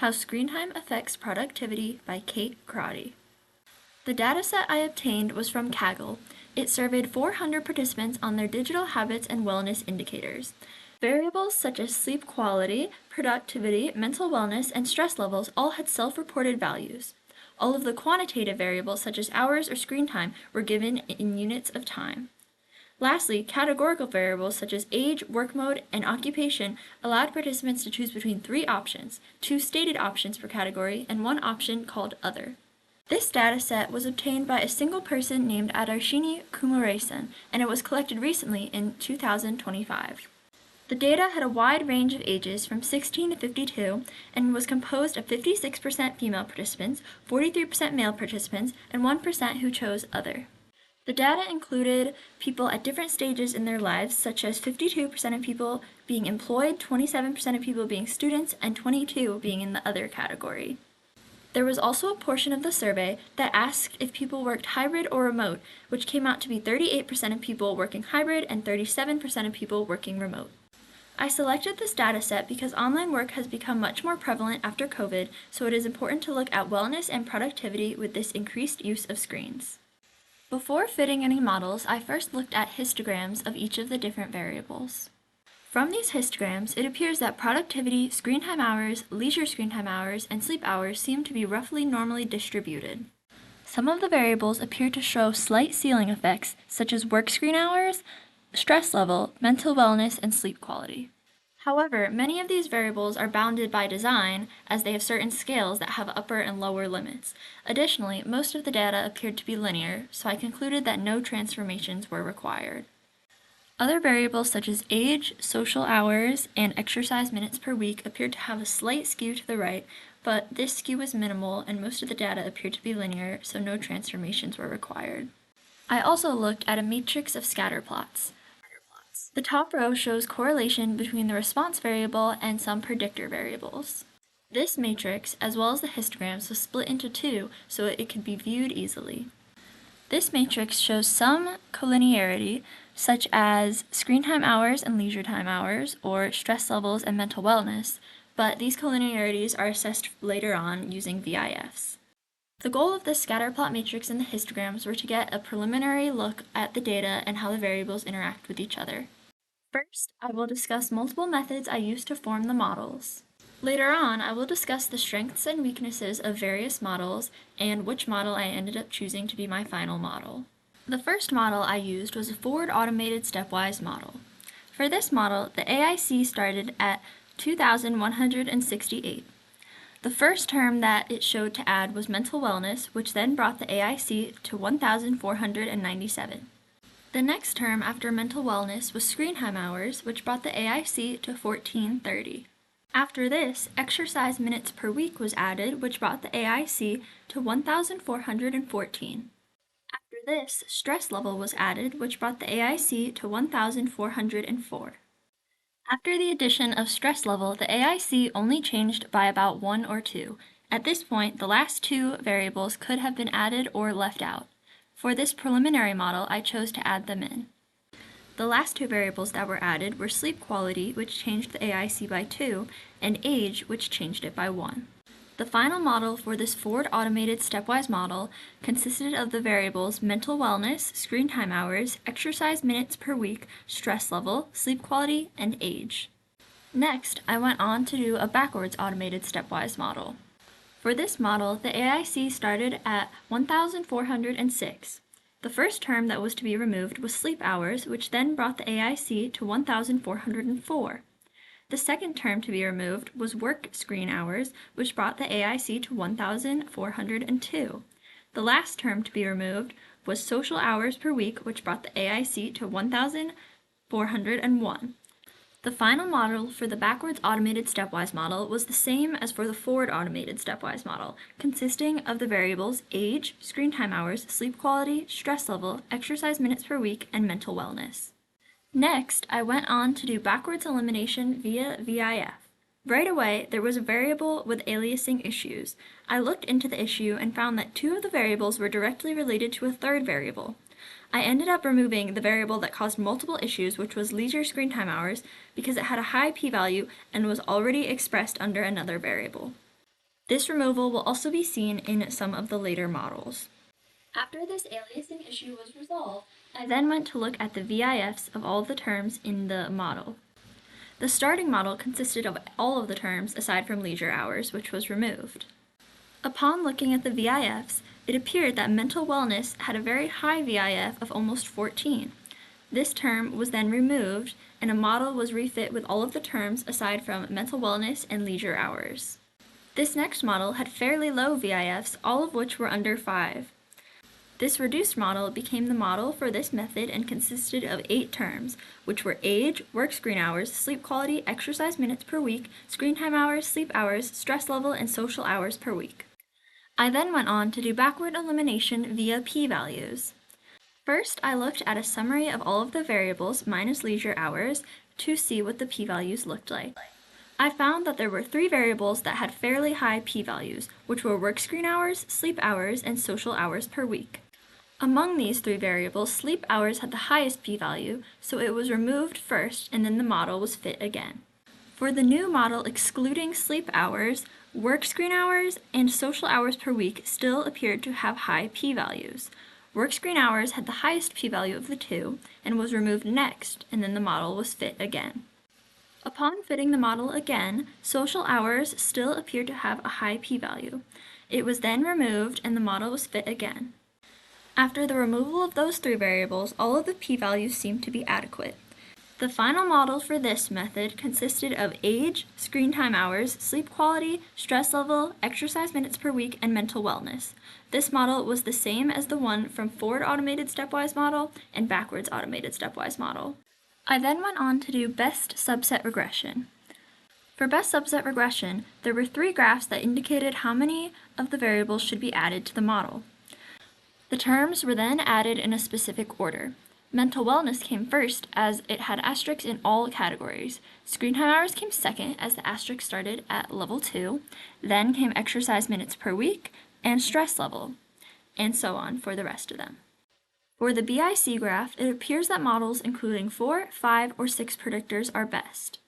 How Screen Time Affects Productivity by Kate Crotty. The dataset I obtained was from Kaggle. It surveyed 400 participants on their digital habits and wellness indicators. Variables such as sleep quality, productivity, mental wellness, and stress levels all had self-reported values. All of the quantitative variables such as hours or screen time were given in units of time. Lastly, categorical variables such as age, work mode, and occupation allowed participants to choose between 3 options, 2 stated options per category, and 1 option called Other. This dataset was obtained by a single person named Adarshini Kumaresan, and it was collected recently in 2025. The data had a wide range of ages from 16 to 52 and was composed of 56% female participants, 43% male participants, and 1% who chose Other. The data included people at different stages in their lives, such as 52% of people being employed, 27% of people being students, and 22% being in the Other category. There was also a portion of the survey that asked if people worked hybrid or remote, which came out to be 38% of people working hybrid and 37% of people working remote. I selected this dataset because online work has become much more prevalent after COVID, so it is important to look at wellness and productivity with this increased use of screens. Before fitting any models, I first looked at histograms of each of the different variables. From these histograms, it appears that productivity, screen time hours, leisure screen time hours, and sleep hours seem to be roughly normally distributed. Some of the variables appear to show slight ceiling effects, such as work screen hours, stress level, mental wellness, and sleep quality. However, many of these variables are bounded by design, as they have certain scales that have upper and lower limits. Additionally, most of the data appeared to be linear, so I concluded that no transformations were required. Other variables such as age, social hours, and exercise minutes per week appeared to have a slight skew to the right, but this skew was minimal and most of the data appeared to be linear, so no transformations were required. I also looked at a matrix of scatter plots. The top row shows correlation between the response variable and some predictor variables. This matrix, as well as the histograms, was split into 2 so it could be viewed easily. This matrix shows some collinearity, such as screen time hours and leisure time hours, or stress levels and mental wellness, but these collinearities are assessed later on using VIFs. The goal of this scatterplot matrix and the histograms were to get a preliminary look at the data and how the variables interact with each other. First, I will discuss multiple methods I used to form the models. Later on, I will discuss the strengths and weaknesses of various models and which model I ended up choosing to be my final model. The first model I used was a forward automated stepwise model. For this model, the AIC started at 2,168. The first term that it showed to add was mental wellness, which then brought the AIC to 1,497. The next term after mental wellness was screen time hours, which brought the AIC to 1430. After this, exercise minutes per week was added, which brought the AIC to 1,414. After this, stress level was added, which brought the AIC to 1,404. After the addition of stress level, the AIC only changed by about 1 or 2. At this point, the last 2 variables could have been added or left out. For this preliminary model, I chose to add them in. The last 2 variables that were added were sleep quality, which changed the AIC by 2, and age, which changed it by 1. The final model for this forward automated stepwise model consisted of the variables mental wellness, screen time hours, exercise minutes per week, stress level, sleep quality, and age. Next, I went on to do a backwards automated stepwise model. For this model, the AIC started at 1,406. The first term that was to be removed was sleep hours, which then brought the AIC to 1,404. The second term to be removed was work screen hours, which brought the AIC to 1,402. The last term to be removed was social hours per week, which brought the AIC to 1,401. The final model for the backwards automated stepwise model was the same as for the forward automated stepwise model, consisting of the variables age, screen time hours, sleep quality, stress level, exercise minutes per week, and mental wellness. Next, I went on to do backwards elimination via VIF. Right away, there was a variable with aliasing issues. I looked into the issue and found that 2 of the variables were directly related to a third variable. I ended up removing the variable that caused multiple issues, which was leisure screen time hours, because it had a high p-value and was already expressed under another variable. This removal will also be seen in some of the later models. After this aliasing issue was resolved, I then went to look at the VIFs of all of the terms in the model. The starting model consisted of all of the terms aside from leisure hours, which was removed. Upon looking at the VIFs, it appeared that mental wellness had a very high VIF of almost 14. This term was then removed, and a model was refit with all of the terms aside from mental wellness and leisure hours. This next model had fairly low VIFs, all of which were under 5. This reduced model became the model for this method and consisted of 8 terms, which were age, work screen hours, sleep quality, exercise minutes per week, screen time hours, sleep hours, stress level, and social hours per week. I then went on to do backward elimination via p-values. First, I looked at a summary of all of the variables minus leisure hours to see what the p-values looked like. I found that there were 3 variables that had fairly high p-values, which were work screen hours, sleep hours, and social hours per week. Among these 3 variables, sleep hours had the highest p-value, so it was removed first and then the model was fit again. For the new model excluding sleep hours, work screen hours and social hours per week still appeared to have high p-values. Work screen hours had the highest p-value of the 2 and was removed next, and then the model was fit again. Upon fitting the model again, social hours still appeared to have a high p-value. It was then removed and the model was fit again. After the removal of those 3 variables, all of the p-values seemed to be adequate. The final model for this method consisted of age, screen time hours, sleep quality, stress level, exercise minutes per week, and mental wellness. This model was the same as the one from forward automated stepwise model and backwards automated stepwise model. I then went on to do best subset regression. For best subset regression, there were 3 graphs that indicated how many of the variables should be added to the model. The terms were then added in a specific order. Mental wellness came first as it had asterisks in all categories. Screen time hours came second as the asterisk started at level 2. Then came exercise minutes per week and stress level, and so on for the rest of them. For the BIC graph, it appears that models including 4, 5, or 6 predictors are best.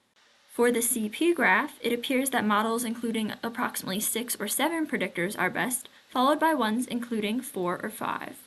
For the CP graph, it appears that models including approximately 6 or 7 predictors are best, followed by ones including 4 or 5.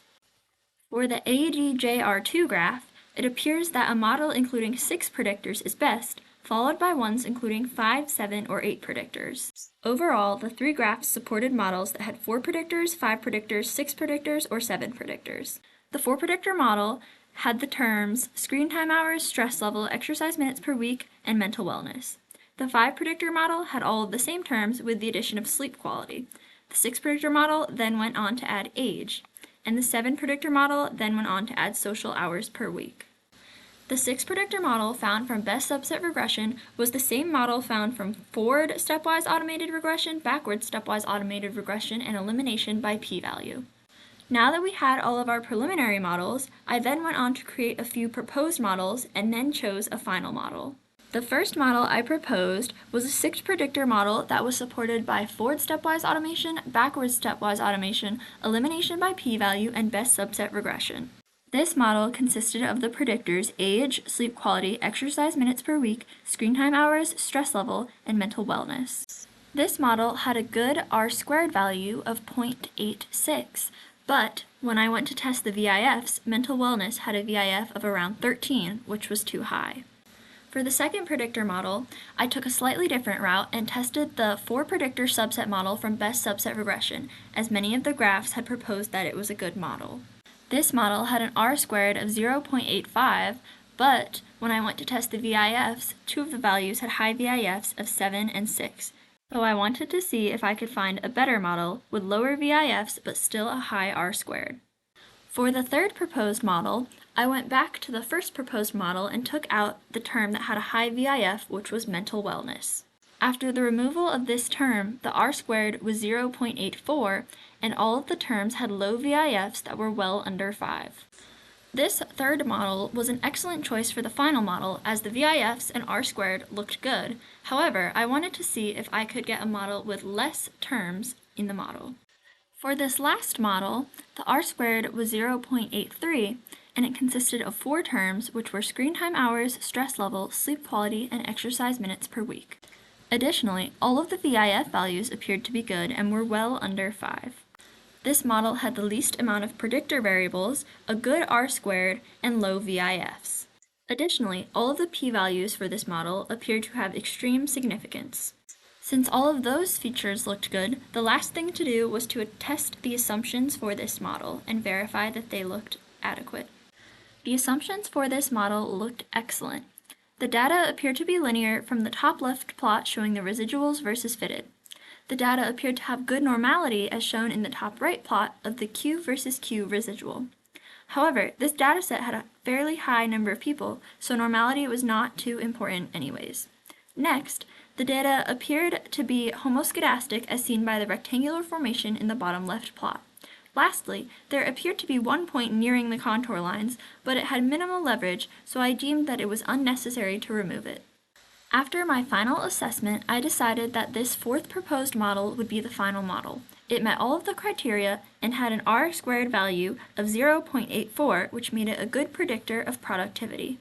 For the ADJR2 graph, it appears that a model including 6 predictors is best, followed by ones including 5, 7, or 8 predictors. Overall, the 3 graphs supported models that had 4 predictors, 5 predictors, 6 predictors, or 7 predictors. The 4 predictor model had the terms screen time hours, stress level, exercise minutes per week, and mental wellness. The 5 predictor model had all of the same terms with the addition of sleep quality. The 6 predictor model then went on to add age, and the 7 predictor model then went on to add social hours per week. The 6 predictor model found from best subset regression was the same model found from forward stepwise automated regression, backward stepwise automated regression, and elimination by p-value. Now that we had all of our preliminary models, I then went on to create a few proposed models and then chose a final model. The first model I proposed was a 6 predictor model that was supported by forward stepwise automation, backward stepwise automation, elimination by p-value, and best subset regression. This model consisted of the predictors age, sleep quality, exercise minutes per week, screen time hours, stress level, and mental wellness. This model had a good R-squared value of 0.86, but when I went to test the VIFs, mental wellness had a VIF of around 13, which was too high. For the second predictor model, I took a slightly different route and tested the 4 predictor subset model from best subset regression, as many of the graphs had proposed that it was a good model. This model had an R-squared of 0.85, but when I went to test the VIFs, 2 of the values had high VIFs of 7 and 6. So I wanted to see if I could find a better model with lower VIFs but still a high R-squared. For the third proposed model, I went back to the first proposed model and took out the term that had a high VIF, which was mental wellness. After the removal of this term, the R-squared was 0.84, and all of the terms had low VIFs that were well under 5. This third model was an excellent choice for the final model as the VIFs and R-squared looked good. However, I wanted to see if I could get a model with less terms in the model. For this last model, the R-squared was 0.83, and it consisted of 4 terms, which were screen time hours, stress level, sleep quality, and exercise minutes per week. Additionally, all of the VIF values appeared to be good and were well under 5. This model had the least amount of predictor variables, a good R-squared, and low VIFs. Additionally, all of the p-values for this model appeared to have extreme significance. Since all of those features looked good, the last thing to do was to test the assumptions for this model and verify that they looked adequate. The assumptions for this model looked excellent. The data appeared to be linear from the top left plot showing the residuals versus fitted. The data appeared to have good normality as shown in the top right plot of the Q versus Q residual. However, this dataset had a fairly high number of people, so normality was not too important anyways. Next, the data appeared to be homoscedastic as seen by the rectangular formation in the bottom left plot. Lastly, there appeared to be one point nearing the contour lines, but it had minimal leverage, so I deemed that it was unnecessary to remove it. After my final assessment, I decided that this fourth proposed model would be the final model. It met all of the criteria and had an R-squared value of 0.84, which made it a good predictor of productivity.